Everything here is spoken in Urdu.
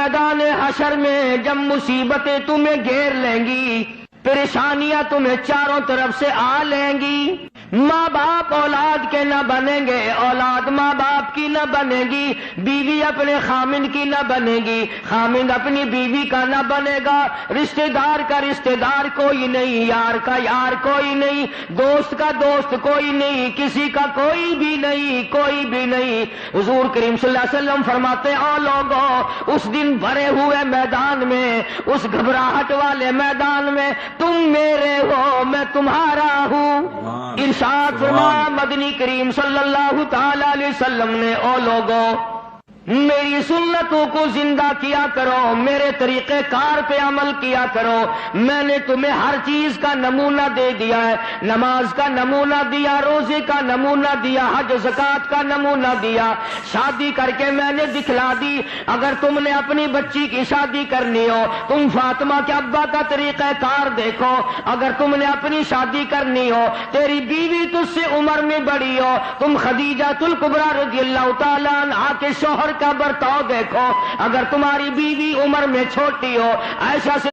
میدان حشر میں جب مصیبتیں تمہیں گھیر لیں گی، پریشانیاں تمہیں چاروں طرف سے آ لیں گی، ماں باپ اولاد کے نہ بنیں گے، اولاد ماں باپ کی نہ بنے گی، بیوی اپنے خامند کی نہ بنے گی، خامند اپنی بیوی کا نہ بنے گا، رشتہ دار کا رشتہ دار کوئی نہیں، یار کا یار کوئی نہیں، دوست کا دوست کوئی نہیں، کسی کا کوئی بھی نہیں، کوئی بھی نہیں۔ حضور کریم صلی اللہ علیہ وسلم فرماتے ہیں، او لوگوں، اس دن بھرے ہوئے میدان میں، اس گھبراہٹ والے میدان میں تم میرے ہو، میں تمہارا ہوں۔ ارشاد فرمایا مدنی کریم صلی اللہ تعالی علیہ وسلم نے، او لوگوں، میری سنتوں کو زندہ کیا کرو، میرے طریقہ کار پہ عمل کیا کرو، میں نے تمہیں ہر چیز کا نمونہ دے دیا ہے، نماز کا نمونہ دیا، روزے کا نمونہ دیا، حج زکوٰۃ کا نمونہ دیا، شادی کر کے میں نے دکھلا دی۔ اگر تم نے اپنی بچی کی شادی کرنی ہو، تم فاطمہ کے ابا کا طریقہ کار دیکھو، اگر تم نے اپنی شادی کرنی ہو، تیری بیوی تجھ سے عمر میں بڑی ہو، تم خدیجہ الکبریٰ رضی اللہ تعالیٰ عنہا کے شوہر کا برتاؤ دیکھو، اگر تمہاری بیوی عمر میں چھوٹی ہو، عائشہ سے